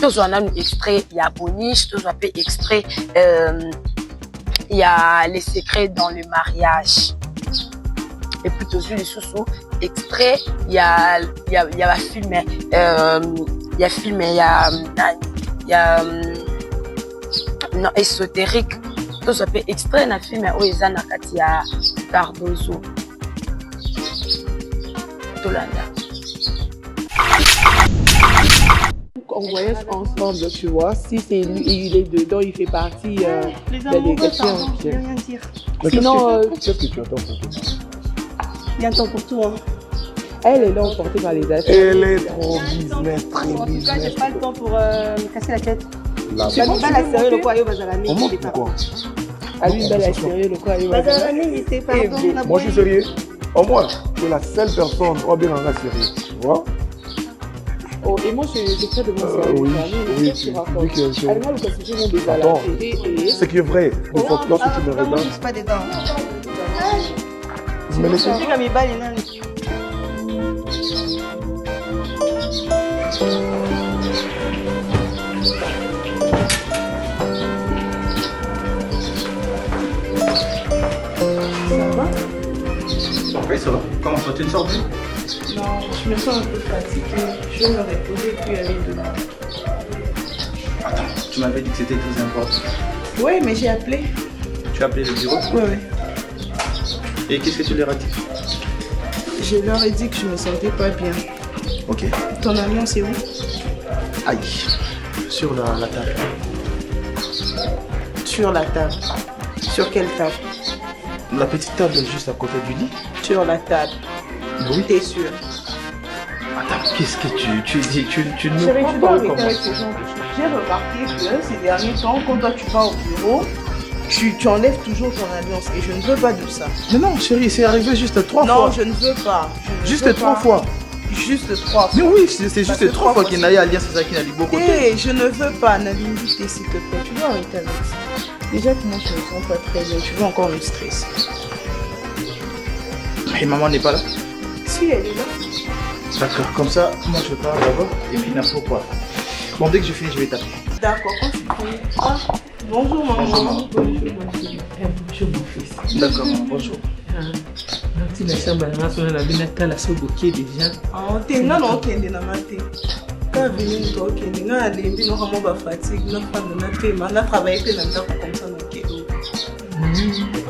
Tous on a un extrait, il y a Boniche, tous on a extrait, il y a les secrets dans le mariage. Et puis tous les sous extrait, il y a film, non ésotérique. Tous on peut extrait un film où ils ont Katia Cardozo. Tolanda. On voyage ensemble, tu vois. Si c'est lui, il est dedans, il fait partie les de l'élégation. amoureux, je ne rien dire. Sinon, qu'est-ce que tu attends pour tout? Il y a un temps pour tout. Hein. Elle est là emportée par les affaires. Elle est trop business, très En tout cas, business. j'ai pas le temps pour me casser la tête. Là, C'est pas la série, le quoi, yo, Bazalami. on monte pourquoi? À lui, il est sérieux, le quoi, il va Bazalami, il était pardon. Moi, je suis sérieux. Au moins, tu es la seule personne qui bien en sérieux. Tu vois? Oh, et moi, je fais de mon sérieux. Oui, oui, tu tu racontes. dis que je... Elle m'a le constitué mon déjà à la Attends, télé et... ce qui est vrai, de fois, lorsque tu me Moi, je regardes, suis pas dedans. vous me laissez. Je suis comme il balle, il n'a Oui, ça va. Comment ça, tu ne sors plus? Non, je me sens un peu fatiguée. Je vais me reposer puis aller demain. Attends, tu m'avais dit que c'était très important. Oui, mais j'ai appelé. Tu as appelé le bureau? Oui, oui. Et qu'est-ce que tu leur as dit? Je leur ai dit que je me sentais pas bien. Ok. Ton avion, c'est où? Aïe. Sur la table. Sur la table. Sur quelle table? La petite table juste à côté du lit. Sur la table. Oui. T'es sûr? Attends, qu'est-ce que tu dis? Tu ne Chérie, me tu crois dois pas arrêter comment? avec ce genre de choses. J'ai remarqué que ces derniers temps, quand toi tu vas au bureau, tu enlèves toujours ton alliance et je ne veux pas de ça. Mais non, chérie, c'est arrivé juste 3 Non, fois. je ne veux pas. Je ne Juste veux 3 pas. fois. Juste 3 fois. Mais oui, c'est Parce que juste 3 fois qu'il n'a eu alliance, c'est ça qui n'a dit beaucoup. Hé, je ne veux pas, Nalindi, s'il te plaît. Tu dois arrêter avec ça. Déjà que moi je ne me sens pas très bien, tu veux encore me stresser. Et maman n'est pas là? Si elle est là. D'accord, comme ça, moi je pars d'abord et puis n'a pourquoi. Bon, dès que je finis, je vais t'appeler. D'accord, quand tu finis. Ah, bonjour maman. Bonjour, maman. Bonjour mon fils. D'accord, maman, bonjour. Tu n'as pas la déjà. Ah, t'es non, non, t'es dans ma tête. Quand venir toi, t'es dans la limbi, nous avons pas fatigue, nous avons pas de thème, on a travaillé dans le temps comme ça, nous qui.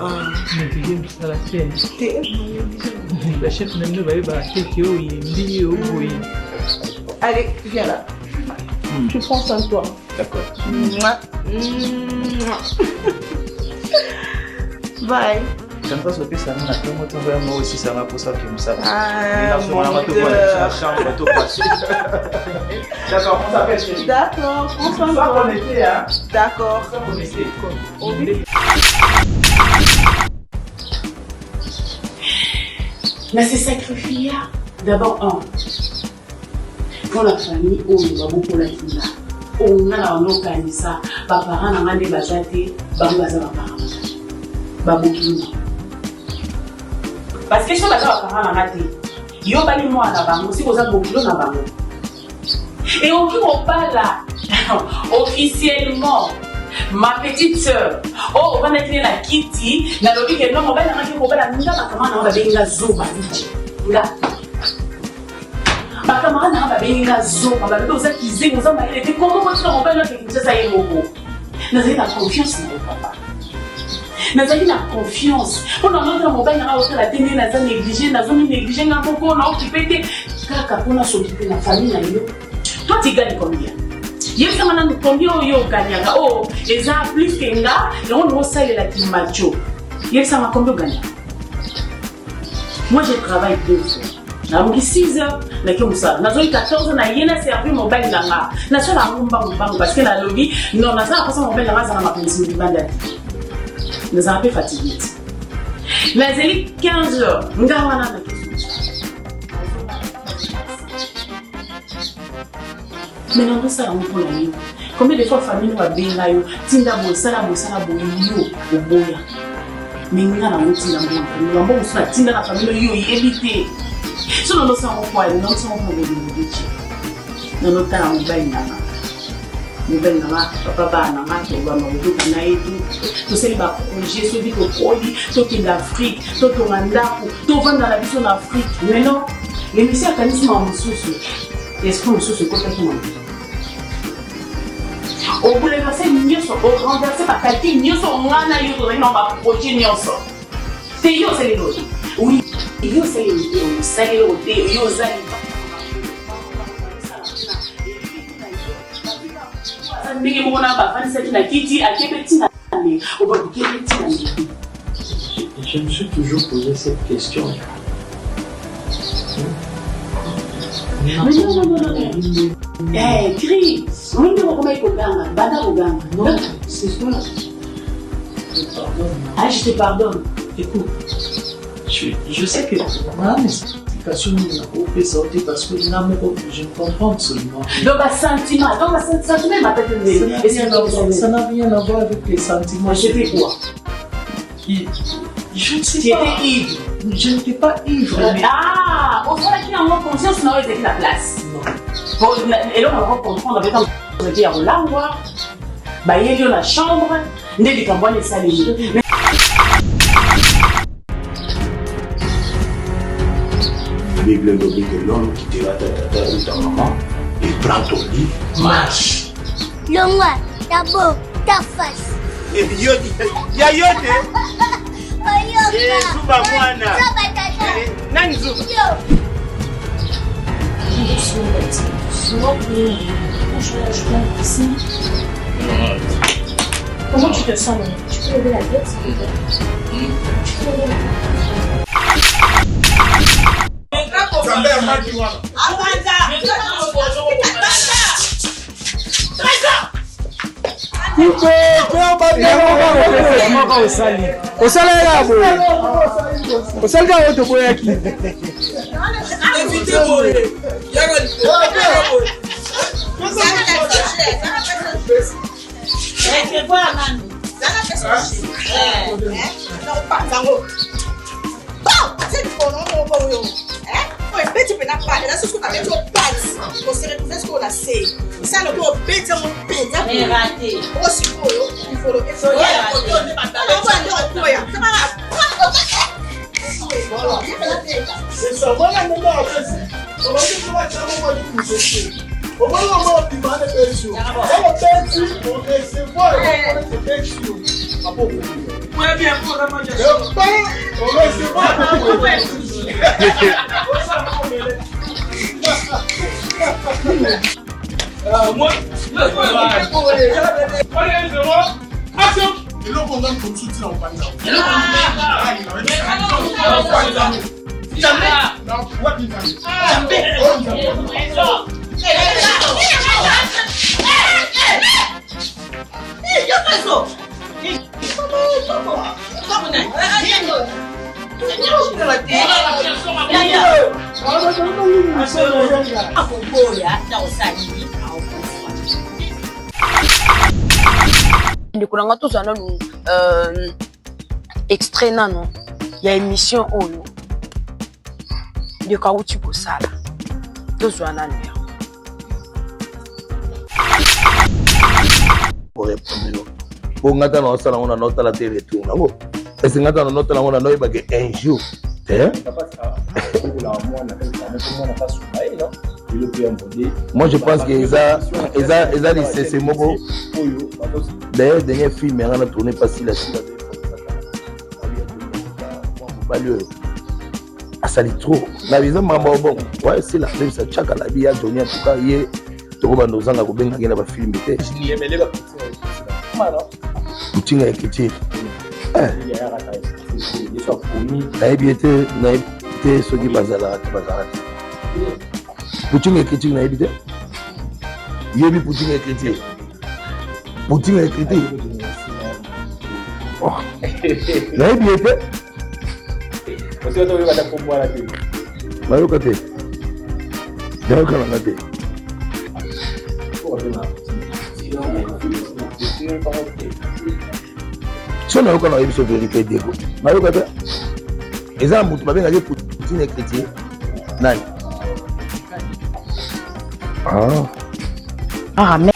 Ah, Mais tu aimes ça la peine. t'es. La chef n'a pas eu à faire au yéli au boy. Allez, viens là. Tu prends soin de toi. D'accord. Mouah. Mouah. Bye. J'aime pas sauter ça, moi aussi ça m'a pour ça que ça va. Ah, mon la Dieu. chambre, va tout passer. D'accord, on s'appelle chérie. D'accord, prends soin de Ça toi. qu'on était, hein. D'accord. Ça qu'on était. Oui. Mais c'est sacrifié. D'abord, pour la famille, on va beaucoup la finir. On a un organisation. Papa, on a des basatés, bambaza, papa. Parce que je suis pas parent à yo bali moi na bango si vous avez beaucoup na bango. Et on ne pas là officiellement. Ma petite sœur, oh, on va mettre la Kitty, na lobi que non, on va mettre ko bala nga makamana on va benga zoba. Nga. Makamana na ba benga zoba, ba loza kize, on va mettre comment on va mettre que ça y est moko. Nous avons la confiance dans papa. Nous avons la confiance. On a notre mobile, on a la télé, on a négligé, on a négligé, on a beaucoup, on a occupé. Car on a s'occuper de la famille. Toi, tu gagnes combien? Il y a combien de gagnent? Oh, les gens plus que là, et on a ça, il y a la macho. Il y a combien de gagnent? Moi, je travaille 2 heures. J'ai 6 heures, mais comme ça, j'ai 14 heures, j'ai servi mon bain là. Je suis là, parce que la lobby, non, je suis là, mon bain là, ça m'a pensé de bandit. Nous avons un peu fatigués. Mais j'ai 15 heures. Nous avons un peu. Mais non, ça, on peut la lire. Combien de fois la famille nous a bien là, Tinda Bossala, Boyo, au Boya. Mais nous avons un petit peu nous avons un Tinda la famille, yo, éviter. Si nous sommes quoi, nous sommes pas de nous notre temps, on va y aller. mobali nanga papa bana nanga tobamba kotoka na ye tosali baprojet soki tokoli tokende afrique totonga ndako tovanda na biso na afrique mais non l'émission akanisi ma mosusu esprit mosusu ekotaki na mosusu obouleverse nyonso orenverse bakati nyonso ngana yo tozali na baprojet nyonso te yo osali loti oui yo osali eloko te yo ozali ndenge moko na bafandisaki na kiti akebeti na me obakebeti na me. Je me suis toujours posé cette question. Non. Eh, Chris, on ne peut pas Koganga, Bada Koganga. Non, c'est ça. Je pardonne. Ah, je te pardonne. Écoute, je sais que ma explication est sortie parce que je ne comprends absolument. Donc, un sentiment, ça n'a rien à voir avec les sentiments. C'était quoi? Je ne sais tu pas. Tu étais ivre. Je n'étais pas ivre. Mais... Ah, au fond, qui a moins conscience, on aurait été la place. Non. Et là, on va comprendre avec un dire là, bah, il y a la chambre, il y a des campagnes et ça, La Bible nous dit que l'homme quittera ta maman et prend ton lit, marche. Longa, ta beau, ta face. Ya yote. Zuba mwana. Nani Zuba? Comment tu te sens? Tu peux lever la tête, s'il te plaît? Tu peux lever la tête. Tu peux pas parler, là, c'est ce qu'on a mis au pas. On s'est retrouvé ce qu'on a fait. Ça, le corps bête, mon bête. Mais raté. Oh, si vous il faut le faire. On va aller au coin. C'est ça, voilà, mon gars, on va dire que on va faire un peu de on va avoir des mains de pension. On va pension, on recevoir, on va pension. Ah bon? Oui, bien, pour la manger. On recevoir. Moi, action! Et là, on a un soutien en Panza. ndeko nanga tozala nanu extrait nano ya émission oyo ndeko auti kosala tozwa nanu ya Pour répondre, pour ngata na osala ngona nota la télé tout nango. Est-ce ngata na nota la ngona no yeba que un jour, moi je pense que ça c'est moko. D'ailleurs dernier film on a tourné pas si la ça dit trop. La vision maman bon. Ouais, c'est la même ça chaka la vie à Johnny en tout cas hier tokoba ndozanga kubenga ngena ba film te. Kutinga ekiti. Naïbité, ceux qui bazala. Poutine est critique, naïbité. Yébi Poutine est critique. Poutine est critique. Naïbité. Mario Kate. Mario Kate. Si on a encore une vérité, Diego. Mario Kate. Exemple, tu m'as bien dit Poutine est chrétien. Nani. Ah. Ah, mais.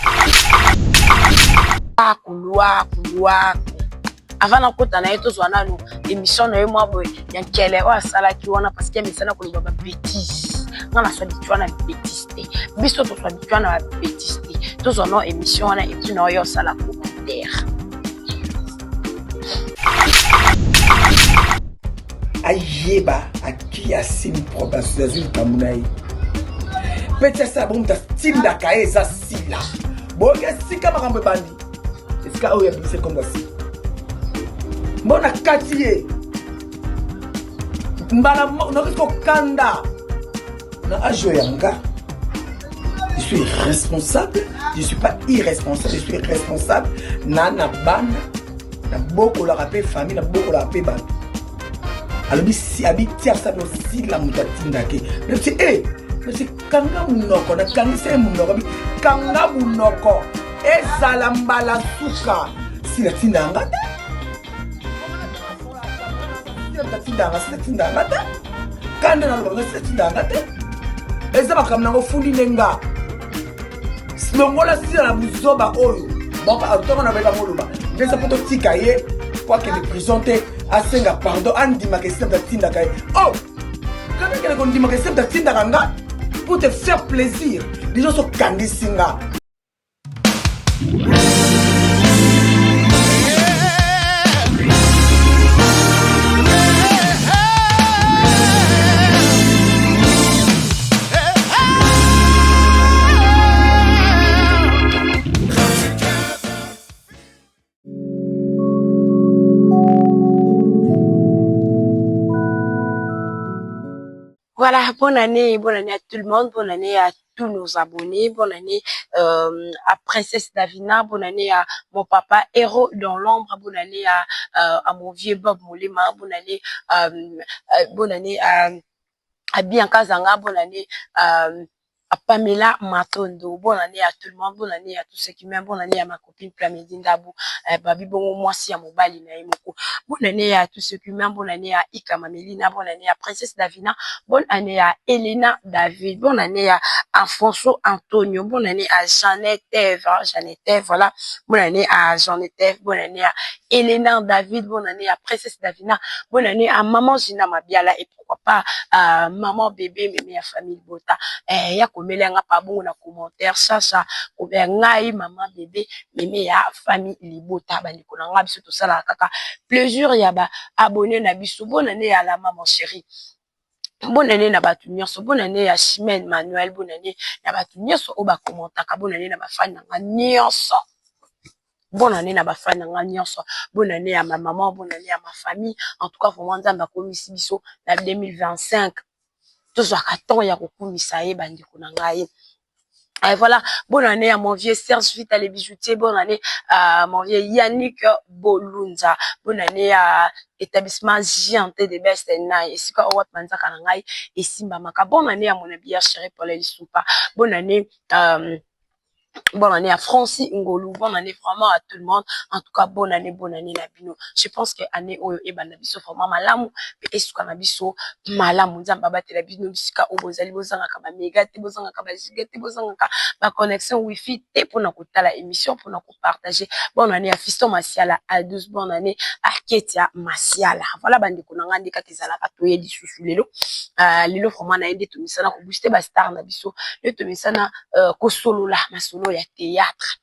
Couloir. Avant na kota na yeto zwana no émission na moi boy ya kele o sala ki wana parce que misana ko loba bêtise ngana so bitwa na bêtise te biso to so bitwa na bêtise te to zwana émission na et puis na yo sala commentaire ayeba aki asimi probation zuli kamunai peut-être ça bon ta style da kaeza sila boke sika makambo bandi esika oya bise comme voici Bona katiye mbala nokiko kanda na ajo yanga. Je suis responsable, je suis pas irresponsable, je suis responsable. Nana bana na boko la rapé famille na boko la rapé ban. Alors si habiti ça no si la mutatinda ke. Le petit mais kanga munoko na kangise munoko kanga munoko ezala mbala suka si la tinanga. Tindangata kanda na loba tindangata eza bakamna ngo fundi nenga slongola sisi na buzoba oyo baka auto na beka moloba ndesa poto tika ye kwa que le présenter à senga pardon andima que c'est tindaka oh quand que le ndima que c'est tindaka pour te faire plaisir les gens sont kangisinga. Voilà, bonne année à tout le monde, bonne année à tous nos abonnés, bonne année à Princesse Davina, bonne année à mon papa Héros dans l'ombre, bonne année à mon vieux Bob Moulema, bonne année à Bianca Zanga, bonne année à Pamela Matondo, bonne année à tout le monde, bonne année à tous ceux qui m'aiment, bonne année à ma copine Plamedine Dabou, Babi Bongo, moi si à mon bali Naimoko, bonne année à tous ceux qui m'aiment, bonne année à Ika Mamelina, bonne année à Princesse Davina, bonne année à Elena David, bonne année à Alfonso Antonio, bonne année à Jeannette Eve, voilà, bonne année à Jeannette Eve, bonne année à Elena David, bonne année à Princesse Davina, bonne année à Maman Gina Mabiala et pourquoi pas à Maman Bébé, mais à Famille Bota, ya komelenga pa bongo na commentaire ça ko be ngai Maman Bébé mais ya Famille Libota bandiko na nga biso to sala kaka plaisir ya ba abonné na biso bonne année à la maman chérie. Bonne année na batu nyonso, bonne année à Chimène Manuel, bonne année na batu nyonso o ba commentaka, bonne année na ba fan na nyonso. Bonne année na ba fan na nyonso, bonne année à ma maman, bonne année à ma famille. En tout cas vraiment nzamba komisi biso na 2025. Tous temps ya kokumisa ye bandiko na ngai. Et voilà, bonne année à mon vieux Serge Vita les bijoutiers, bonne année à mon vieux Yannick Bolunza, bonne année à établissement JNT de Best Night, et si quoi Owat Manza Kanangai, et Simba Maka, bonne année à mon bien chéri Paul Elisoupa, bonne année à Francis Ngolou, bonne année vraiment à tout le monde. En tout cas, bonne année Nabino. Je pense que année oyo e banabiso vraiment malamu, et ce canabiso malamu nzamba ba telabino bisika obozali bozanga ka ba mega te bozanga ka ba giga te bozanga ka ba connexion wifi te pour na kotala émission pour na ko partager. Bonne année à Fiston Masiala à 12, bonne année à Ketia Masiala. Voilà bandiko na ngandi ka kezala ka toye lisusu lelo. Lelo vraiment na ende to misana ko booster ba star na biso. Le to misana ko solo la masolo ya théâtre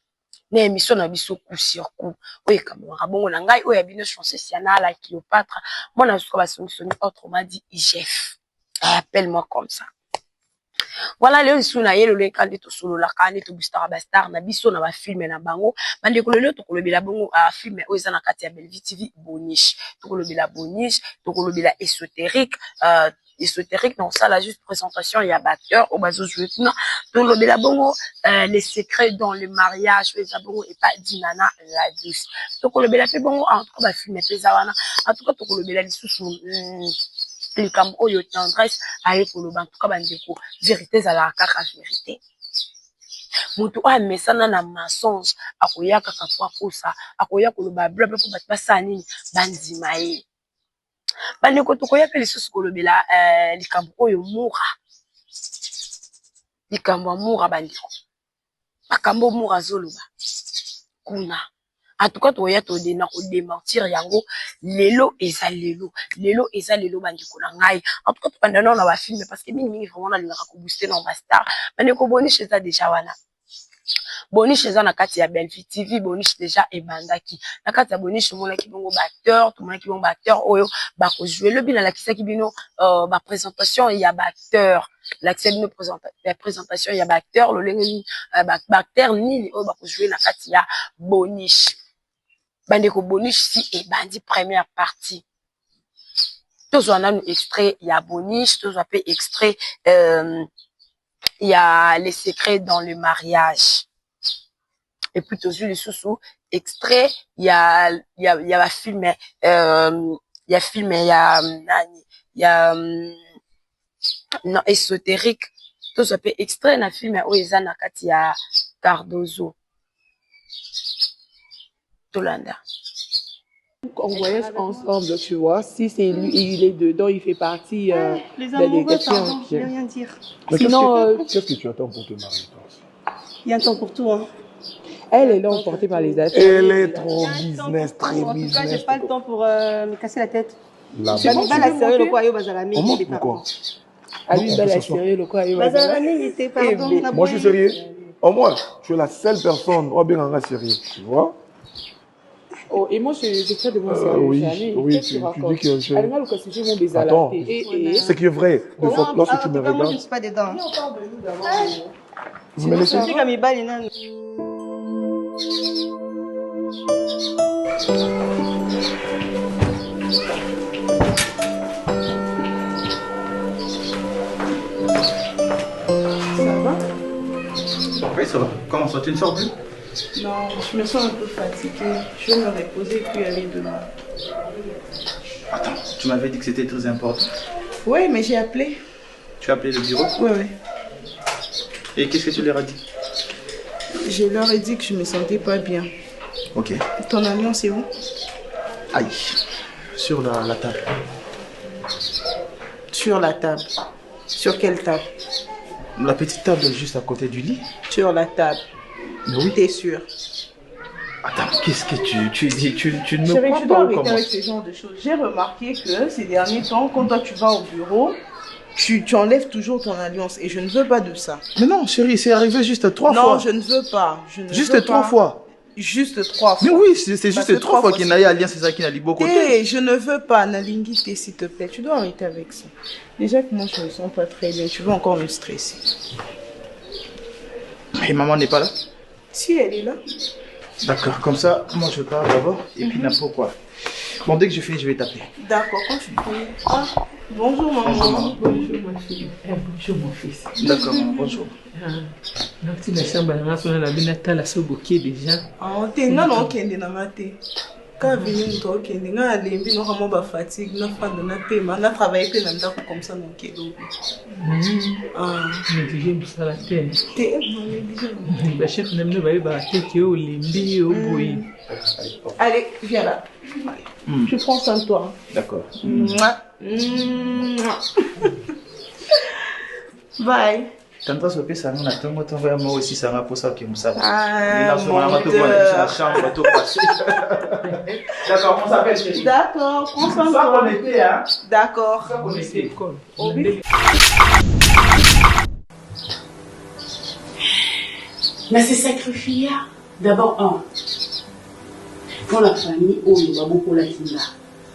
na émission na biso coup sur coup oye kamwa bongo na ngai oya bino chance siana la Cléopâtre moi na so ba songisoni autrement dit IGF appelle-moi comme ça. Voilà le suna yelo le kandi to solo la kandi to booster ba star na biso na ba film na bango bande ko le to kolobela bongo a film oyo za na kati ya Bellevue TV Boniche to kolobela Boniche to kolobela ésotérique ésotérique dans ça la juste présentation il y a batteur au bazo jouer donc le bela bongo les secrets dans le mariage les bongo et pas dinana la 10 donc le bela fait bongo en tout cas ba film pesawana en tout cas to le bela lisusu les cam oyo tendresse aye ko le en tout cas bandeko vérité za la kaka vérité mutu a mesana na mensonge akoya kaka kwa kosa akoya ko le ba blabla pour bat basani banzima ye bandeko tokoya pe lisusu kolobela likambo oyo mura likambo mura bandeko makambo mura zoloba kuna En tout cas, tu vas te démentir yango. Lelo eza lelo. Lelo eza lelo bandiko na ngai. En tout cas, pendant non on va filmer parce que mingi vraiment na linga ko booster dans ma star. Bandiko Bonish eza déjà wana. Bonish eza na kati ya Belfi TV, Bonish déjà ebandaki. Na kati ya Bonish mona ki bongo acteur, tout mona ki bongo acteur oyo ba ko jouer le bina la kisaki bino ba présentation il y a ba acteur. L'accès de la présentation il y a ba acteur, le lengi ba acteur ni oyo ba ko jouer na kati ya Bonish. Bandeko Bonish si ebandi première partie. Tous on a un extrait, il y a Bonish, tous on peut extrait il y a les secrets dans le mariage. Et puis toujours les sous extrait, il y a film, non ésotérique. Tout ça peut extrait na film où ils en a kati ya Cardozo. Tolanda. On voyage ensemble, tu vois. Si c'est lui, il est dedans, il fait partie les de amoureux, l'élégation. pardon, je ne vais rien dire. Sinon, qu'est-ce que tu attends pour te marier, toi? Il y a un temps pour tout, hein. Elle est là emportée par les affaires. Elle est trop business, très En tout cas, business. j'ai pas le temps pour me casser la tête. La Tu vas la sérieux, le quoi, yo, bazalami. Comment? Pourquoi? Ah lui, il sérieux, le quoi, Bazalami, il était, pardon. Moi, je suis sérieux. Au moins, je suis la seule personne au bien en sérieux, tu vois? Oh, et moi, je crée de mon sérieux. Oui, tu dis que je... Attends, ce qui est vrai, lorsque tu me regardes... Moi, je ne suis pas dedans. Vous me laissez? Je suis comme Ibal, il y en a... Oui, ça va. Comment ça, tu ne sors plus? Non, je me sens un peu fatiguée. Je vais me reposer et puis aller demain. Attends, tu m'avais dit que c'était très important. Oui, mais j'ai appelé. Tu as appelé le bureau? Oui, oui. Et qu'est-ce que tu leur as dit? Je leur ai dit que je me sentais pas bien. Ok. Ton alliance est où? Aïe, sur la table. Sur la table. Sur quelle table? La petite table juste à côté du lit. Sur la table. Mais oui. T'es sûr? Attends, qu'est-ce que tu dis? Tu ne me Chérie, crois tu pas dois ou arrêter comment? avec ce genre de choses. J'ai remarqué que ces derniers temps, quand toi tu vas au bureau, tu enlèves toujours ton alliance et je ne veux pas de ça. Mais non, chérie, c'est arrivé juste 3 fois. Non, je ne veux pas. Juste 3 fois. Juste 3 fois. Mais oui, c'est juste 3 fois qu'il y a eu alliance, c'est ça qui n'a dit beaucoup. Hey, je ne veux pas, Nalingité, s'il te plaît. Tu dois arrêter avec ça. Déjà que moi, je ne me sens pas très bien. Tu veux encore me stresser. Et maman n'est pas là? Si, elle est là. D'accord, comme ça, moi je pars d'abord et puis n'importe quoi. Bon, dès que je finis, je vais t'appeler. D'accord, quand tu finis. Ah, bonjour maman. Bonjour, maman. Bonjour ma fille. Bonjour mon fils. D'accord, maman, bonjour. Donc tu n'as chambre à la maison, la binata la soboké déjà. Ah, t'es non non kende na maté. Quand venu toi kende nga lembi no kamo ba fatigue na fande na pema na travailler pe na ndako comme ça non kedo. Ah, négligé pour la terre. T'es négligé. Ba chef n'aime pas ba teke au lembi au boy. Allez, viens là. Tu prends soin de toi. D'accord. Bye. Tanto so pesa ngana tongo tongo ya moi aussi ça m'a pour ça que vous savez. Ah, mon la chambre tout passer. D'accord, on s'appelle chérie. D'accord, prends soin de Ça toi. on était hein. D'accord. Ça on était. Mais c'est sacrifié. D'abord, pour la famille, on va beaucoup la kinda.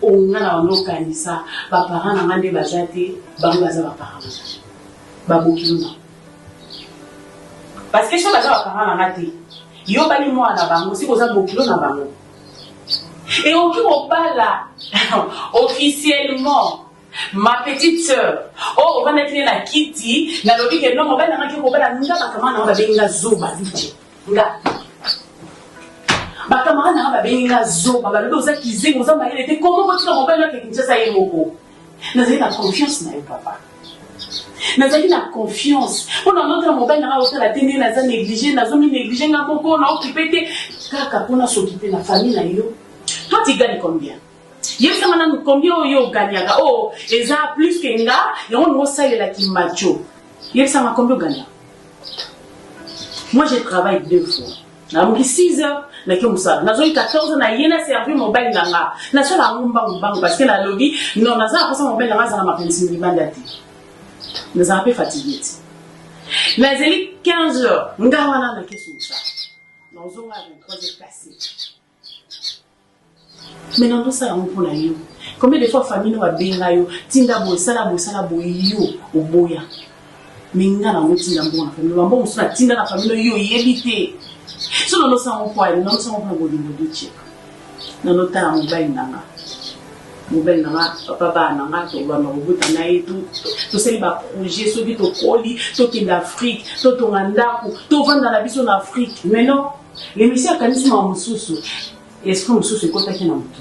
On a la no kanisa, ba parents na ngande bazate, ba ngaza ba parents. Ba bokiluna. Parce que si on a ba parents na ngate, yo bali moi na bango, si vous avez bokilo na bango. Et on qui on parle officiellement. Ma petite sœur, oh, on va mettre la Kitty, la lobby que non, on va mettre la Kitty, on va mettre la Zoba, ba camarade na ba benga zo ba lo za kizengo za maile te comment votre robert là que ça y est moko nazali na confiance na papa nazali na confiance on a notre mobile na hôtel la télé na za négligé na zo mi négligé nga moko na occupé te kaka pona s'occuper na famille na yo toi tu gagnes combien yé ça mana combien yo gagnaga oh eza plus que nga et on no salela ki macho yé ça ma combien gagna moi je travaille 2 fois namuki 6 heures nake musala nazoi 14 na yena servi mobile nanga nasola ngumba parce que la lobby non naza kosa mobile nanga za mapenzi libanda ti naza pe fatigué nazeli 15 heures ngawana na kesu musala nazonga 23 heures passé mais non ça on pour la yo combien de fois famille wa benga yo tinda bo sala yo oboya minga na mutinda mbona famille wa mbona sala tinda na famille yo yebite. So non ça on peut non ça on peut godingo de check non ta mobile nanga papa nanga to ba mabuta na etu to seli ba projet so bito koli to ki d'Afrique to ngandako to vanda na biso na Afrique mais non les messieurs kanisi ma mususu est-ce que mususu ko taki na mutu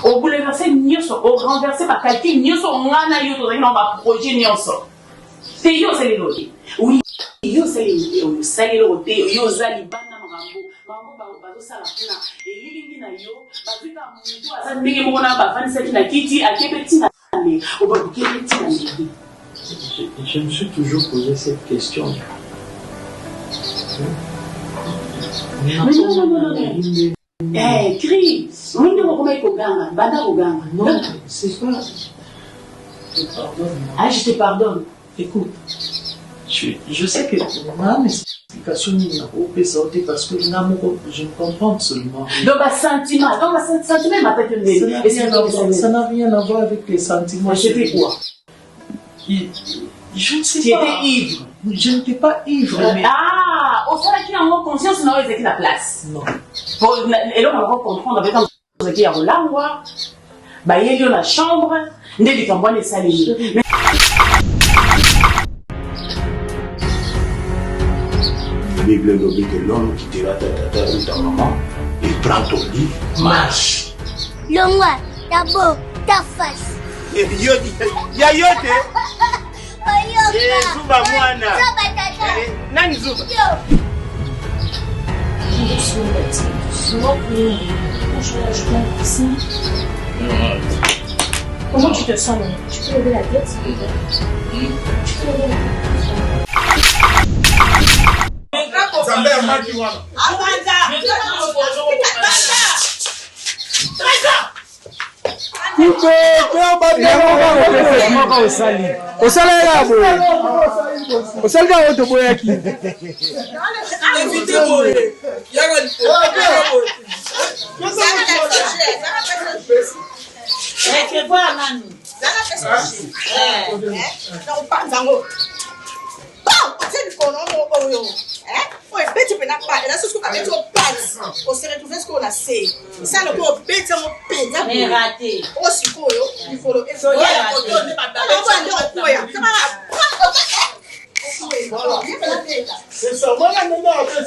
au bouleverser nyoso au renverser ba calcul nyoso ngana yo to na ba projet nyoso c'est yo c'est les lodi oui yo sali yo sali lo te yo zali bana mambo bazo sala kuna elingi na yo bazika mutu azandenge mona ba fanisa na kiti akebeti na me obakebeti na me. Je me suis toujours posé cette question. Non. Eh, Chris, non, c'est pas. Ah, je te pardonne. Écoute. Je sais que ma explication n'est pas sortie parce que je ne comprends absolument. Donc, un sentiment, ça n'a rien à voir avec les sentiments. C'était quoi? Je ne sais pas. Tu étais ivre. Je n'étais pas ivre. Mais... Ah, au sein qui a en conscience, on aurait été la place. Non. Et là, on va comprendre avec un qui a l'angoisse. Bah, il y a la chambre. Il y a les salés. La Bible nous dit que l'homme quittera ta maman et prend ton lit, marche. Longwa, ta beau, ta face. Yote. Zuba mwana. Nani Zuba? Comment tu te sens, Monique? Tu peux lever la tête, s'il te plaît? Tu peux lever la tête. On se retrouve ce qu'on a fait. Ça le peut bête mon pédale. Mais raté. Aussi quoi il faut le c'est ça. Moi là maintenant après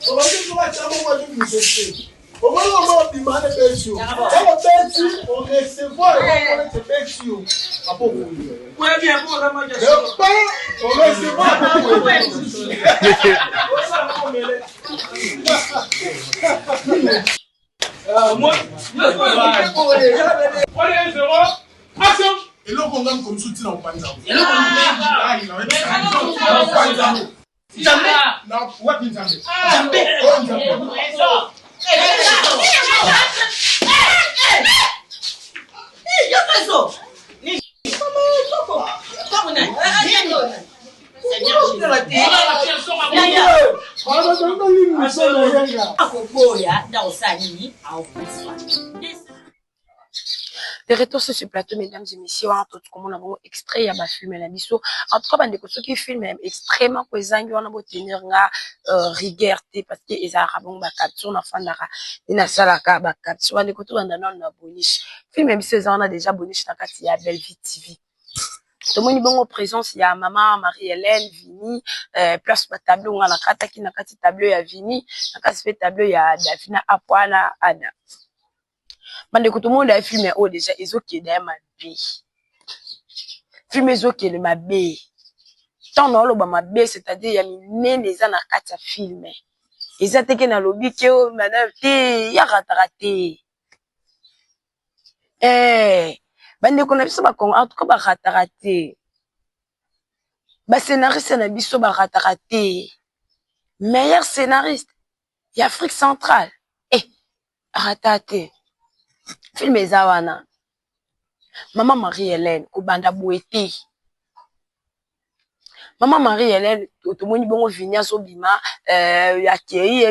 on va dire qu'on va changer moi du musée. Au moins on va demander pension. On recevoir on pension. Ah bon. Ouais bien pour la magie. On recevoir. Moi, action. Et là, on gagne comme soutien en Panzao. Jamais. Non, what is jamais? Jamais. De retour sur ce plateau, mesdames et messieurs, en tout cas, on a extrait, il y a film et la biso. En tout cas, bande de ceux qui filment extrêmement pesant, on a beau tenir nga rigueur parce que les arabes ont bakatsu na fandara, ina salaka bakatsu, bande de côté on a na bonish. Film et biso, on a déjà bonish na kati ya Belle Vie TV. Tout le monde est bon en présence, il y a maman, Marie-Hélène, Vini, place ba tableau, on a kata ki na kati tableau ya Vini, na kati fait tableau ya Davina Apwana Ada. Bande tout le monde a filmé oh déjà ils ont qui derrière ma vie filmé ils ont qui le ma bé tant non le ba ma bé c'est-à-dire il y a mis les ans à quatre à filmer ils ont été dans lobby que oh madame té ya raté bande qu'on a vu ça ba en tout cas ba raté ba scénariste na biso ba raté meilleur scénariste et Afrique centrale. Ratate. Film ezawana. Maman Marie-Hélène, Obanda Bouete. Maman Marie-Hélène, tout le monde bon venir sur Bima, accueilli,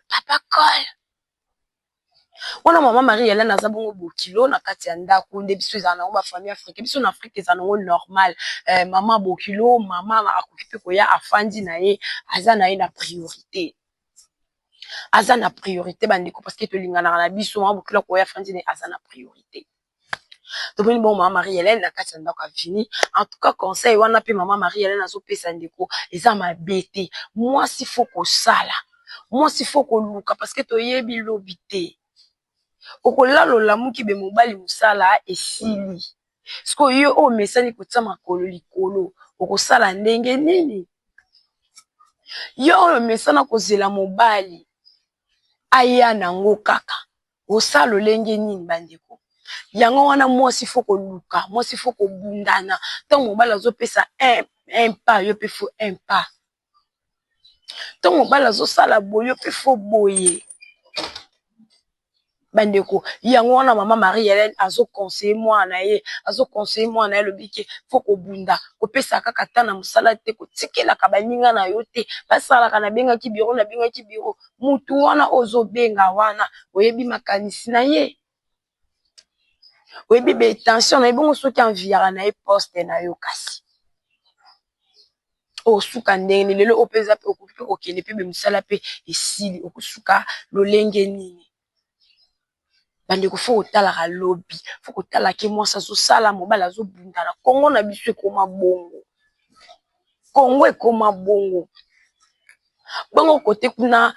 papa Cole. On a maman Marie-Hélène a zabongo bokilo na kati ya ndako ndebiso ezana ba famille africaine biso na Afrique ezana normal maman bokilo maman akokipe koya afandi na ye azana ye na priorité. Azana priorité bandiko parce que to lingana na biso maman bokilo koya afandi na azana priorité. Donc bon maman Marie-Hélène na kati ya ndako a fini. En tout cas conseil wana pe maman Marie-Hélène azo pesa ndeko eza mabete. Moi s'il faut ko sala. Moi s'il faut ko luka parce que to yebi lobité. Okola lola muki be mobali musala esili. Siko yo o mesani kotia makolo likolo. Okosala ndenge nini? Yo o mesana kozela mobali. Aya nango kaka. Osalo lenge nini bandeko? Yango wana mwasi foko luka, mwasi foko bundana. Tant mobali azo pesa un pas, yo pe fo un pas. Tant mobali azo sala boye, yo pe fo boye. Bandeko, yango wana maman Marie-Hélène azo conseiller moi na ye, le bike foko bunda, ko pesa kaka tana musala te ko tikela ka baninga na yo te, basala kana benga ki bureau na benga ki bureau, mutu wana ozo benga wana, oyebi makanisi na ye. Oyebi be tension na ebongo soki enviara na ye poste na yo kasi. Osuka ndenge lelo opeza pe okupe okende pe be musala pe esili okusuka lolenge nini. Bandeko fo otala lobby, fo otala ke mwasa zo sala mobala zo bundana. Kongo na biso ekoma bongo. Kongo ekoma bongo. Bongo kote kuna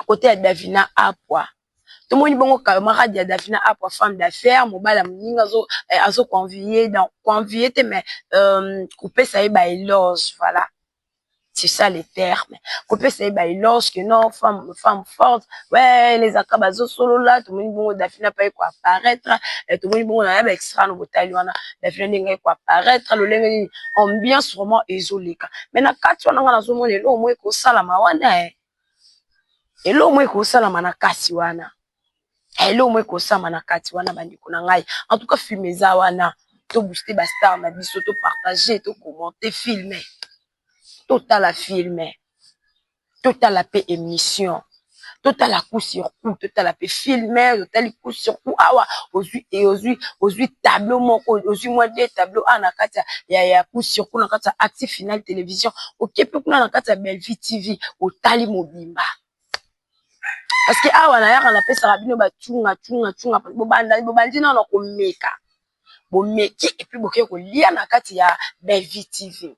kote ya Davina Apwa. Tout le monde bon camarade ya Davina Apwa femme d'affaires, mobala mninga azo convier mais couper ça ba éloge voilà. C'est ça les termes. Couper ça ba éloge que non femme forte. Ouais, les akabazo solo là, tout le monde bon Davina pas quoi apparaître, tout le monde bon na ba extra no botaliwana. Davina ninga quoi apparaître, le lenga ambiance vraiment isolée. Mais na kati wana na zo mona lo mo ko sala mawana elo mo ko sala mana kasi wana. Hello moi kosama na kati wana bandiko na ngai. En tout cas film eza wana to booster ba star na biso to partager to commenter filmer. Total la filmer. Total la pe émission. Total la coup sur coup, total la pe filmer, total coup sur coup. Awa ozui tableau moko, ozui moi des tableaux na kati ya coup sur coup na kati Active Final Télévision. OK pe kuna na kati ya Bellevue TV, otali mobimba. Parce que awa na yaka na pesa rabino ba tunga bobandi na ko meka bo meki et puis boke ko lia na kati ya Bellevue TV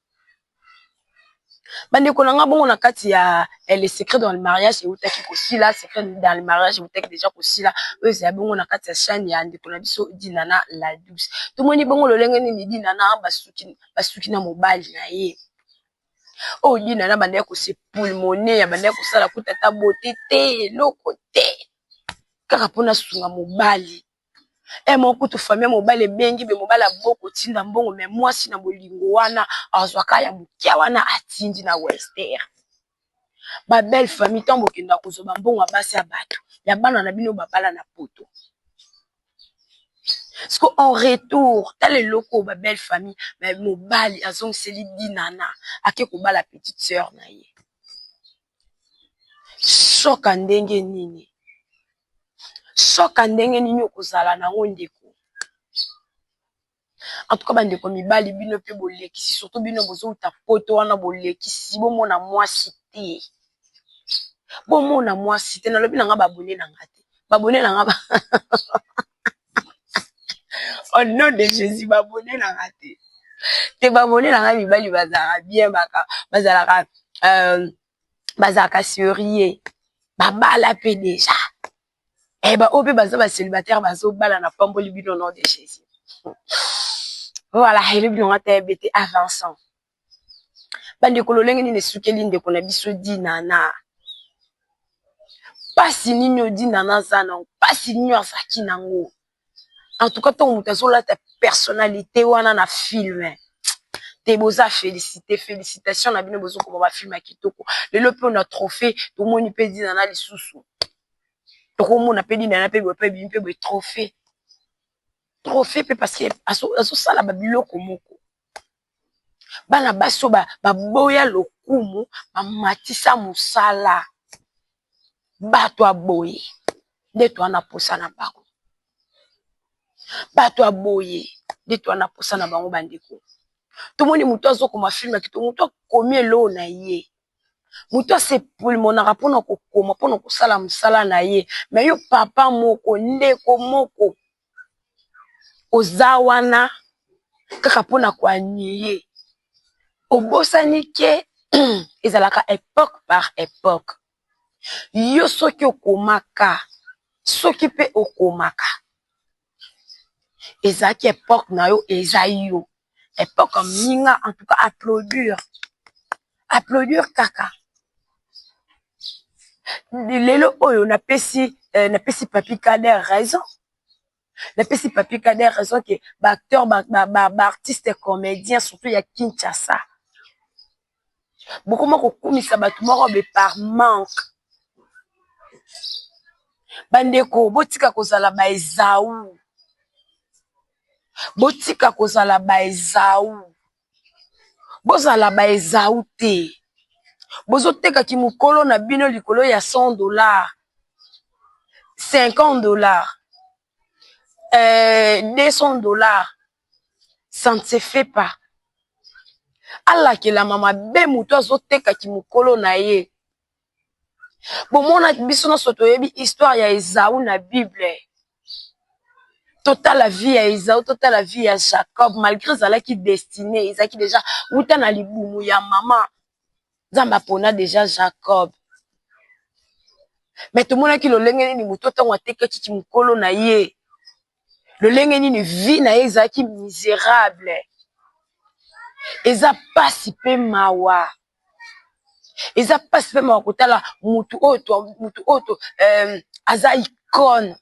bande ko na bongo na kati ya les secrets dans le mariage et utaki ko sila secret dans le mariage utaki déjà ko sila eux ya bongo na kati ya chaîne ya ndeko na biso dinana la douce tout moni bongo lolenge ni dinana basuki na mobali na ye. Oh, il y a un ko se pulmoner, ya bande ko sala kutata beauté te, loko te. Kaka pona sunga mobali. Mon kutu famille mobali bengi be mobali boko tinda mbongo mais moi si na bolingo wana azwaka ya mukia wana atindi na Western. Ba belle famille tambo kenda ko zoba mbongo abasi abato. Ya bana na bino babala na poto. Parce qu'en retour, t'as les locaux, ma belle famille, mais mon bali, elles ont celi dinana, à qui qu'on bat la petite sœur naïe. Choc en dengue nini. Choc en dengue nini au kozala na ondeko. En tout cas, bande comme bali bino pe boleki, si surtout bino bozo ta poto wana boleki, si bon mon à moi cité. Bon mon à moi cité, na lobi na nga babone na ngate. Babone na nga. Au nom de Jésus, babone na raté. Te babone na ngami bali bazara bien bazaka sérieux. Baba la paix déjà. Eh ben obe bazaba célibataire bazo bala na pamboli bino au nom de Jésus. Voilà, il bino ngata bete avançant. Bande kololenge ni sukeli ndeko na biso di nana. Pasi nini di nana zana, pasi nini asaki nango. En tout cas, ton mutazola ta personnalité wana na film. te boza félicitations na bino bozo ko ba film ya kitoko lelo pe on a trophée to moni pe di na lisusu to ko mona pe di na pe be trophée pe parce que aso sala ba biloko moko bana baso ba boya lokumu ba matisa musala bato aboye ndeto ana posa na bango bato aboye ndeto ana posa na bango bandeko tomoni muto azokoma filme kito muto akomi elo na ye muto asepulmonaka mpona kokoma mpona kosala mosala na ye me yo papa moko ndeko moko oza wana kaka mpona koanie obosani ke ezalaka époque par époque yo soki okomaka soki pe okomaka ezalaki époque na yo eza yo époque minga en tout cas applaudir kaka lelo oyo napesi Papi Kader raison napesi Papi Kader raison que ba acteur ba artiste comédien surtout ya Kinshasa beaucoup moko kumisa batu moko be par manque bandeko botika kozala ba Esaú botika kozala ba Esaú bozala ba Esaú te bozoteka ki mukolo na bino likolo ya $100 $50 $200 ça ne se fait pas alakela mama be muto azoteka ki mukolo na ye bomona biso na soto yebi histoire ya Esaú na Bible total la vie ya Esaú total la vie ya Jacob malgré zalaki destiné ezaki déjà uta na libumu ya mama Zamba pona déjà Jacob mais tomona ki lolenge nini muto tango ateka ki mukolo na ye lolenge nini vie na ye ezaki misérable eza pasi pe mawa eza pasi pe mawa kotala mutu oto aza icône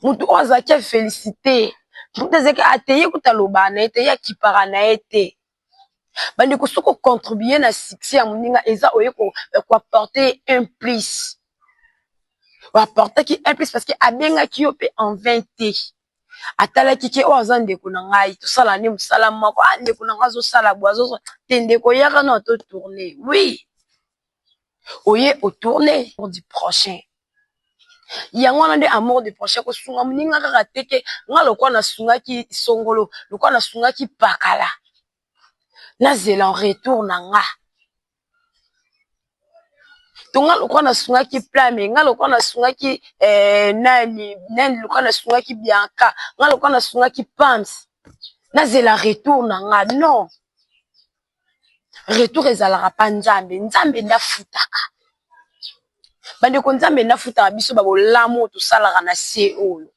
mutu oyo azalaki félicité mutu azalaki ateye kutaloba na ye te ya kipara na ye te bandeko soki ocontribue na succès ya moninga eza oye koapporter un plus oapportaki un plus parce que abengaki yo mpe en 20 te atalaki ke oyo aza ndeko na ngai tosala nde mosala moko ndeko na ngai azosala bo te ndeko yaka na totourne oui oye otourne pour du prochain yango wana nde amour du prochain kosunga moninga kaka teke nga lokwa nasungaki songolo lokwa nasungaki pakala nazela en retour na nga to nga lokwa nasungaki plame nga lokwa nasungaki nani lokwa nasungaki Bianca nga lokwa nasungaki Pams nazela retour na nga non retour ezalaka pa nzambe ndafutaka bandeko nzambe ndafutaka biso babolamu tosalaka na se oyo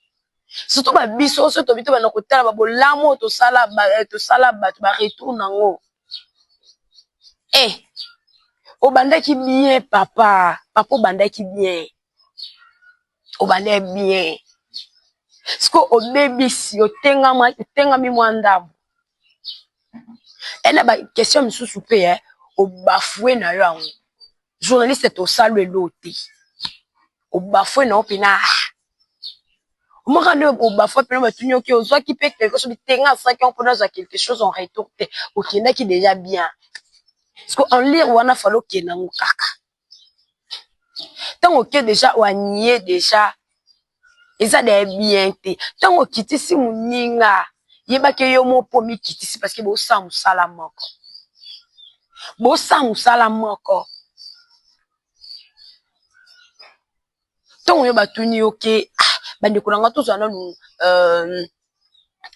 surtout babiso oso tobito bana kotala babolamu tosala bato ba retour nango obandaki bien papa obandaki bien obandaki bien siko obebisi otengami mwa ndambo ena ba question misusu pe obafue na yo yango journaliste tosala elo te obafue na yo pena omaka nde obafue pena batuni oki ozwaki pe quelque chose bitenga asaki on mpona azwa quelque chose en retour te okendaki déjà bien parce que en lire wana falo kenango kaka tango ke déjà oanie déjà eza de bien te tango kitisi moninga yebaki yo mopo mikitisi parce que bosala mosala moko tango yo batuni yo ke bandeko na nga tozwa nanu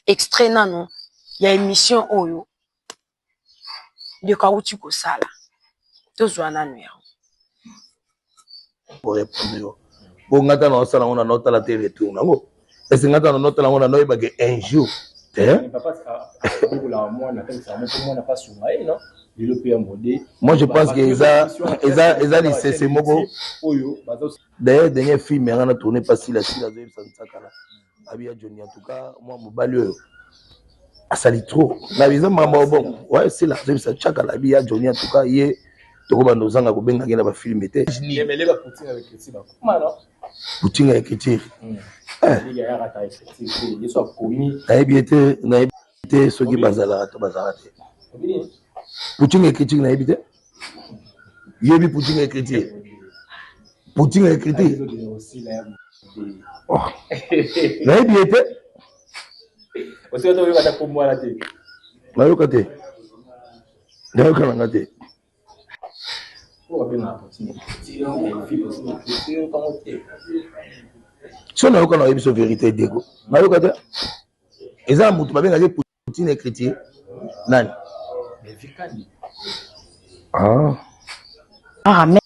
extrait nanu ya émission oyo ndeko awuti kosala tozwa nanu yango pour répondre yo bo ngata na osala ngona notala te retour nango est-ce ngata na notala ngona noyeba ke un jour moi je pense que eza lisese moko d'ailleurs dernier film ngana tourner pas si la zoe sansakala abia Johnny en tout cas moi mobali oyo asali trop na biza mambo bon ouais c'est là ça chaka la bia Johnny en tout cas hier tokoba ndozanga kobenga ngena ba film était mais ba poutine avec écriture ba comment alors poutine avec écriture il y a rata écriture il soit commis na ebité soki bazala to bazala te poutine écriture na ebité yebi poutine écriture poutine écriture na ebité aussi on doit être pour moi là té nayoka te nayoka nanga te so nayoka na yebiso vérité dego nayoka te eza mutu babengaki poutine écriture nani mais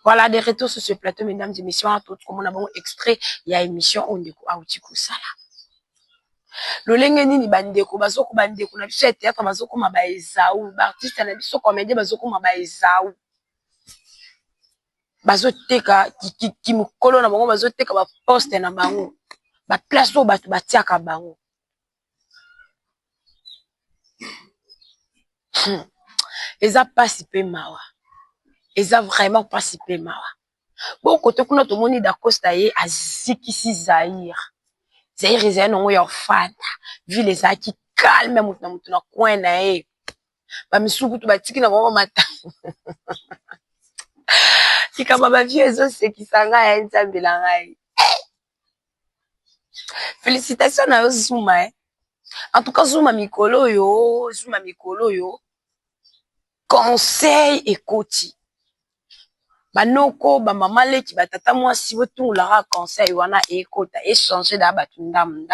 voilà des retours sur ce plateau mesdames et messieurs à tout comme on a bon extrait il y a émission on ndeko auti kusala lolenge nini bandeko bazoko bandeko na biso théâtre bazoko ma ezau ba artiste na biso comédie bazoko ma ezau bazoteka ki mukolo na bango bazoteka ba poste na bango ba place o batu batiaka bango eza pasi pe mawa eza vraiment pasi pe mawa bon côté kuna to moni da Costa ye azikisi Zaire eza nongo ya fanda ville eza ki calme mutu na coin na ye ba misuku tu batiki na bango mata tika baba vie ezo sekisanga ya nzambela ngai félicitations na yo Zuma en tout cas Zuma mikolo yo conseil ekoti banoko ba mama leki batata mwasi botungulaka conseil wana ekota échanger da batu ndam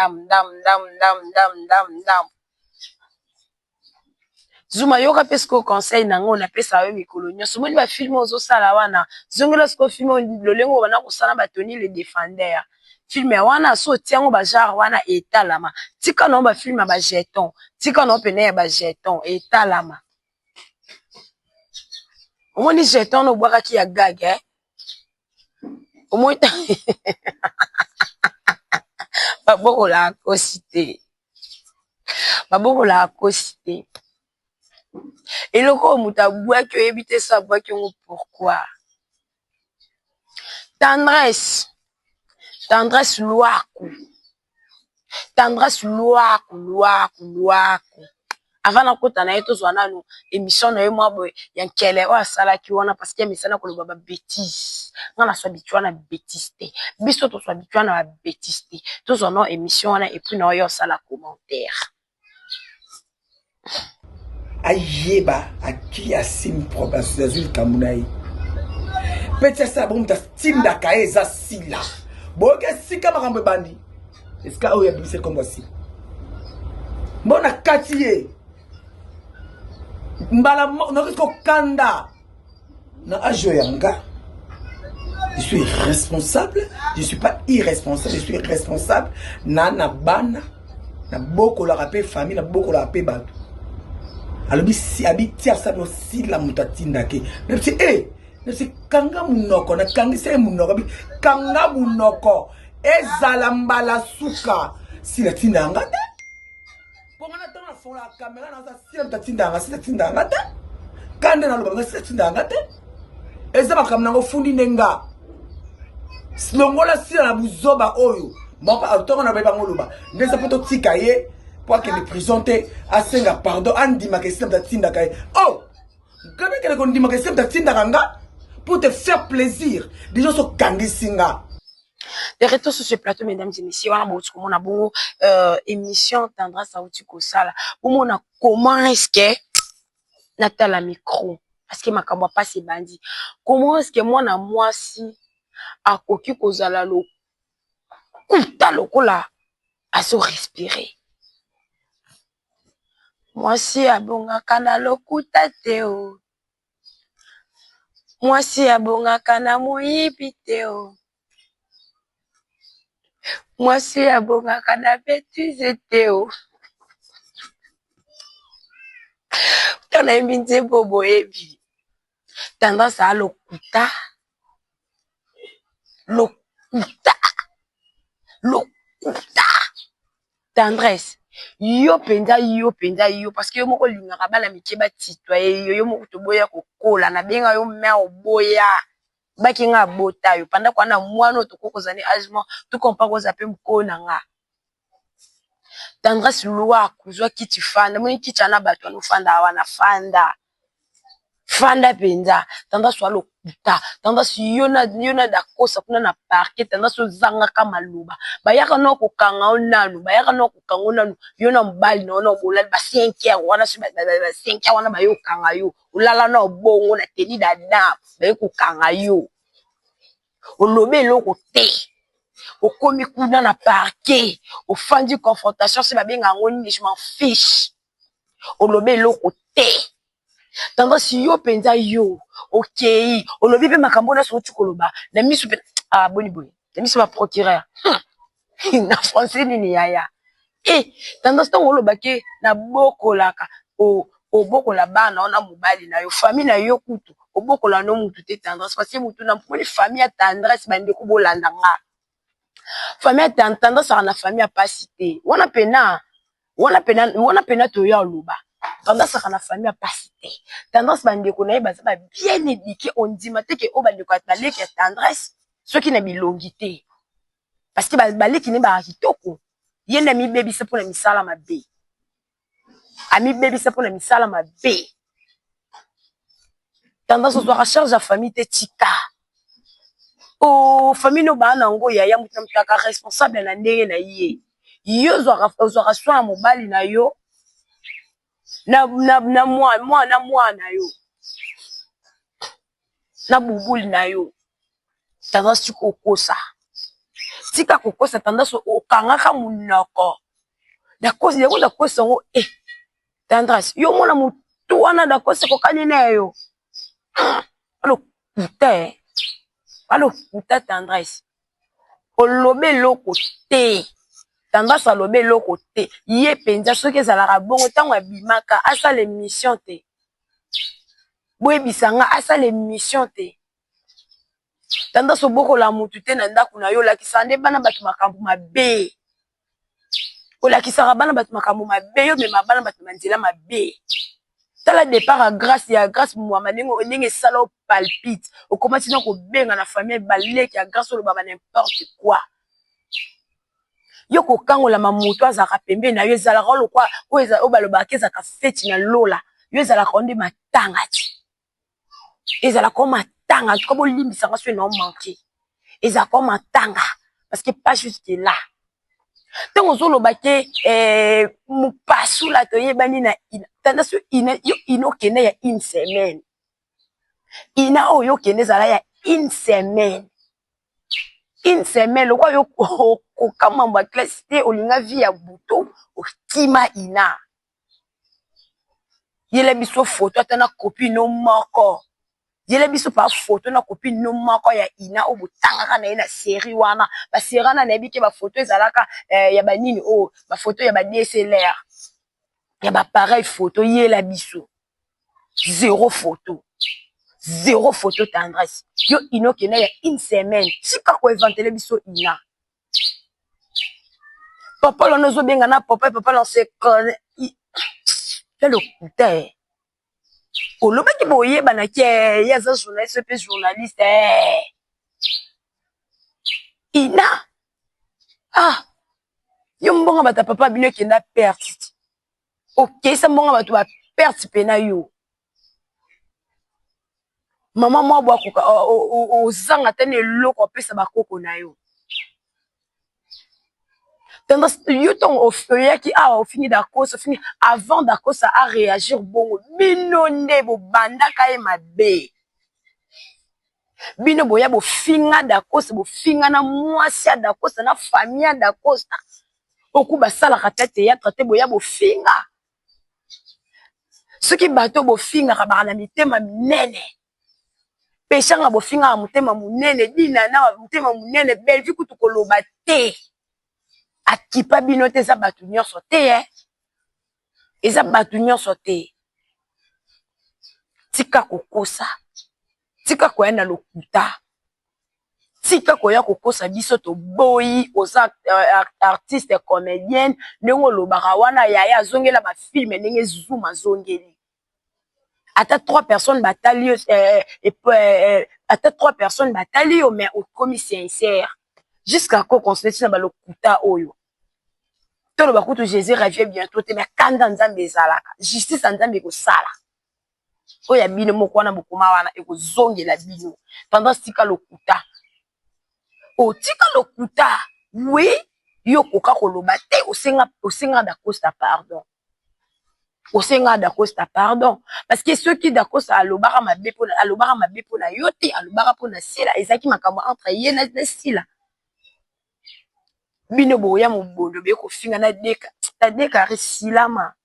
Zuma yoka pesko conseil nango na pesa yo mikolo nyonso moni ba film ozo sala wana zongela sko film lolengo bana ko sala batoni le défendeur film ya wana so tiango ba genre wana etalama tika no ba film ba jeton tika no pene ba jeton etalama omoni jeton no bwaka ki ya gaga omoni baboko la cosité et le ko muta bwaki oyebite sa bwaki ngo pourquoi tendresse lwaku avant na kota na yeto zwana no émission na yo mwa ya nkele o asala ki wana parce que misana ko loba ba bêtise ngana so bitwa na bêtise te biso to so bitwa na ba bêtise te to zo no émission wana et puis na yo sala commentaire ayeba aki asim probation azuli kamunai pete sa bon ta tinda ka eza sila boke sika makambo bandi est-ce que oya bise comme voici mbona katiye mbala no ko kanda na ajo yanga je suis responsable je suis pas irresponsable je suis responsable na bana na boko la rapé famille na boko la rapé bato alors si habiti à ça aussi la mutatinda ke nasi kanga munoko na kangise munoko bi kanga munoko ezala mbala suka si la tinda ngata ponga na tona fon la caméra na sa si la tinda ngata kande na loba si la tinda ngata eza makamna ngo fundi nenga slongola si la buzoba oyo moko autonga na beba ngoluba ndeza poto tika ye pour que les présenter à senga pardon andima que c'est tinda kai oh quand que le ndima que c'est tinda ranga pour te faire plaisir des gens sont kangisinga des retours sur ce plateau mesdames et messieurs on a beaucoup on a bon émission tendresse à outil kosala on a comment est-ce que natala micro parce que makambo pas c'est bandi comment est-ce que moi si akoki kozala lo kuta lokola aso respirer mwasi abongaka na lokuta te o mwasi abongaka na moyibi te o mwasi abongaka na bêtise te o tana yebi nzembo boyebi tendance à lokuta tendresse yo penza yo parce que yo moko lingaka bana mike ba titoye yo moko to boya kokola na benga yo mère oboya baki nga bota yo pendant kwa na mwana to kokozani agement tout comprend ko zape mkona nga tendresse loi kuzwa kiti fanda moni kiti ana bato no fanda wana fanda penza tendresse soit lokuta tendresse yona da kosa kuna na parquet tendresse zanga kama luba bayaka no ko kanga onanu bayaka no ko kanga onanu yona mbali no bolali ba 5 heures wana ba 5 heures wana bayo kanga yo ulala no bongo na teni dada bayo ko kanga yo olobe loko te okomi kuna na parquet ofandi confrontation se babenga ngoni je m'en fiche olobe loko te tendresse yo penza yo okay olobi pe makambo na so tukoloba na misu pe boni na misu ba procureur na français nini yaya tendresse to oloba ke na bokolaka obokola bana ona mobali na yo famille na yo kutu obokola no mutu te tendresse parce que mutu na moni famille ya tendresse bande ko bolanda nga famille ya tendresse na famille ya pasité wana pena to ya loba tendresse na famille ya pasité tendresse bande ko na ba bien éduqué on dit mateke o bande ko ataleke ya tendresse ceux qui na bilongi te parce que baleki ne ba kitoko yenda mi baby c'est pour la misala mabe ami baby c'est pour la misala mabe tendance soit charge la famille te tika famille no bana ngo ya mutaka responsable na ndenge na ye yo zwa soin mobali na yo na mwana yo na bubuli na yo tendance kokosa tika kokosa tendance okangaka munoko da cause yako da cause ngo tendresse yo mona mutu wana da cause ko kanina yo alo puta tendresse olobe loko te tendresse alobe loko te ye penza soki ezalaka bongo ntango abimaka asala émission te boyebisanga asala émission te tendresse obokola mutu te na ndako na yo olakisa nde bana bato makambo mabe olakisaka bana bato makambo mabe yo mema bana bato manzela mabe tala départ à grâce mwama ndenge esala opalpite okomati na kobenga na famille baleki ya grâce olobaba n'importe quoi yo kokangola mamutu azalaka pembeni na yo ezalaka lokwa oyo balobaka ezalaka feti na lola yo ezalaka nde matanga ti ezalaka matanga tuka bolimbisanga so ena omanke ezalaka matanga parce que pas juste là ntango ozoloba ke mopasula toyebani na tendance yo inokende ya une semaine ina oyo okende ezala ya une semaine lokwa yo kokamambo ya classe te olinga vie ya buto okima ina yele biso photo ata na copine no moko yele biso pa photo na copine no moko ya ina o botangaka na ye na série wana ba série wana na yebike ba photo ezalaka ya banini ba photo ya ba DSLR ya ba pareil photo yela biso zéro photo tendresse yo inokena ya une semaine tika ko éventele biso ina papa lo nozo benga na papa non se connaît le couteau olobaki boyeba na ke yaza journaliste pe journaliste ina yo mbonga bata papa bino kenda perte ok sa mbonga bato ba perte pena yo mama mwa bwa koka ozanga tane eloko opesa bakoko na yo tendance yo ton oyaki ofini dakosa ofini avant dakosa a réagir bongo bino nde bobandaka ye mabe bino boya bofinga dakosa bofinga na mwasi ya dakosa na famille ya dakosa oku basalaka te théâtre te boya bofinga soki bato bofingaka baka na mitema minene peshanga bofingaka motema munene dina na motema munene belvi kutu koloba te akipa bino te eza bato nyonso te eza bato nyonso te tika kokosa tika koya na lokuta tika koya kokosa biso to boyi aux artistes comédiennes ndenge olobaka wana yaya azongela ba film ndenge Zuma zongeli ata 3 personnes batali ata 3 personnes batali yo mais okomi sincère jusqu'à quoi constater na lokuta oyo to lo bakutu Jésus revient bientôt te mais kanda nzambe ezalaka justice nzambe ko sala oya bino moko wana bokoma wana ekozongela bino pendant tika lokuta o tika lokuta oui yo koka koloba te osenga d'Acosta pardon osenga d'Acosta pardon parce que ceux qui d'Acosta alobaka mabe pona yo te alobaka pona sila ezaki makambo entre ye na sila bino boya mobondo be ko finga na deka ta dekare silama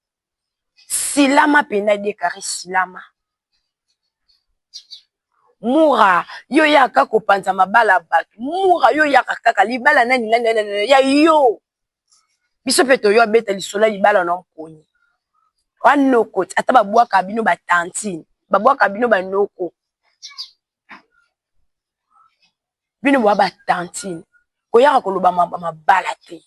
pena dekare silama mura yo yaka kopanza mabala batu mura yo yaka kaka libala nani ya yo biso peto yo abeta lisola libala na mponi wanoko ata babwaka bino batantine babwaka bino banoko bino bwa batantine koyaka koloba mabala te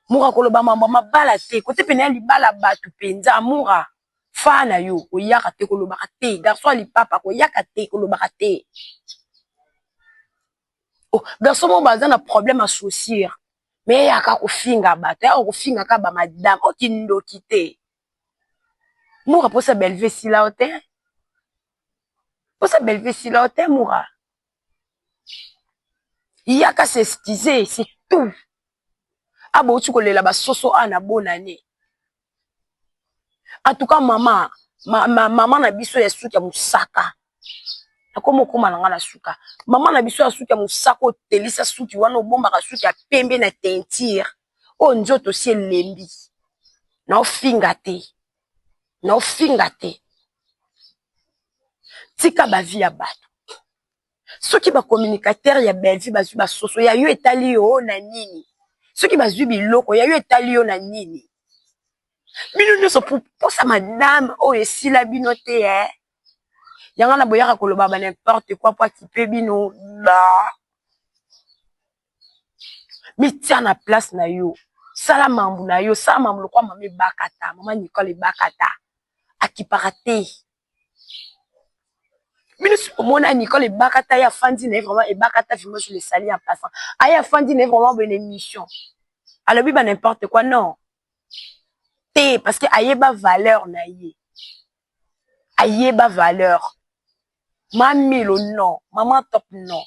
mura koloba mabala te kote pena libala batu penza mura fana yo koyaka te kolobaka te garçon lipapa koyaka te kolobaka te oh garçon mo baza na problème associer mais yaka kofinga bato yaka kofinga ka ba madame okindoki te mura posa belve sila ote mura yaka s'excuser c'est tout abo tu kolela ba soso ana bonane. En tout cas, maman na biso ya suki ya musaka. Akoma koma nanga na suka. Maman na biso ya suki ya musaka otelisa suki wana obomba ka suki ya pembe na teinture. O nzoto si lembi. Na ofinga te. Tika ba vie ya bato. Soki ba communicateur ya belvi bazwi ba soso ya yo etali yo na nini. Soki bazwi biloko ya yo etali yo na nini. Bino nyonso pour ça madame oh esila bino te yanga na boyaka koloba ba n'importe quoi pour occuper bino ba mitia na place na yo sala mambu na yo sala mambu lokwa mama bakata mama Nicole bakata akipaka te bino mona Nicole bakata ya fandi na vraiment et bakata vraiment sur les sali en passant aya fandi na vraiment bonne émission alors bi ba n'importe quoi non parce que ayeba valeur na ye ayeba valeur mamilo non maman top non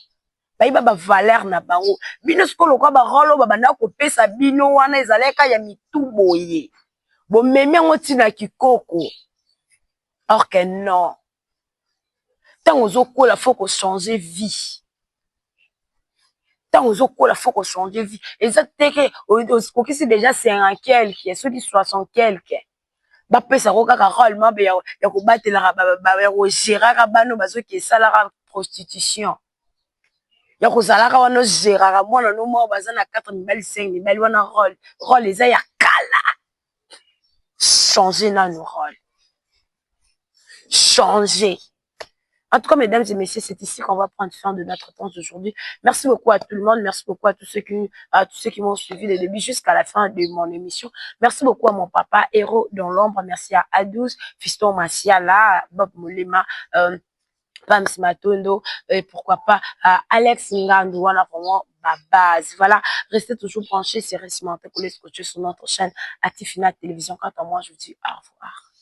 bayeba ba valeur na bango bino skolo kwa ba rolo ba banda ko pesa bino wana ezaleka ya mituboye bo meme ngoti na kikoko or que non tant ozokola faut que changer vie tant ozokola faut que changer vie exactement que c'est déjà 50 quelque ceux qui 60 quelque ba pesa ko kaka rôle mabe ya ko batela ba ko gérer bano bazo ki sala prostitution ya ko sala ka wana gérer mwana no mo bazana 4 mibali 5 mibali wana rôle eza ya kala changer na nos rôles changer. En tout cas, mesdames et messieurs, c'est ici qu'on va prendre fin de notre temps d'aujourd'hui. Merci beaucoup à tout le monde. Merci beaucoup à tous ceux qui m'ont suivi le début jusqu'à la fin de mon émission. Merci beaucoup à mon papa, Héros dans l'ombre. Merci à Adouz, Fiston Massiala, Bob Moulema, Pam Simatondo, et pourquoi pas à Alex Ngandou, voilà vraiment ma base. Voilà, restez toujours branchés, c'est récemment pour les scotcher sur notre chaîne Actifina Télévision. Quant à moi, je vous dis au revoir.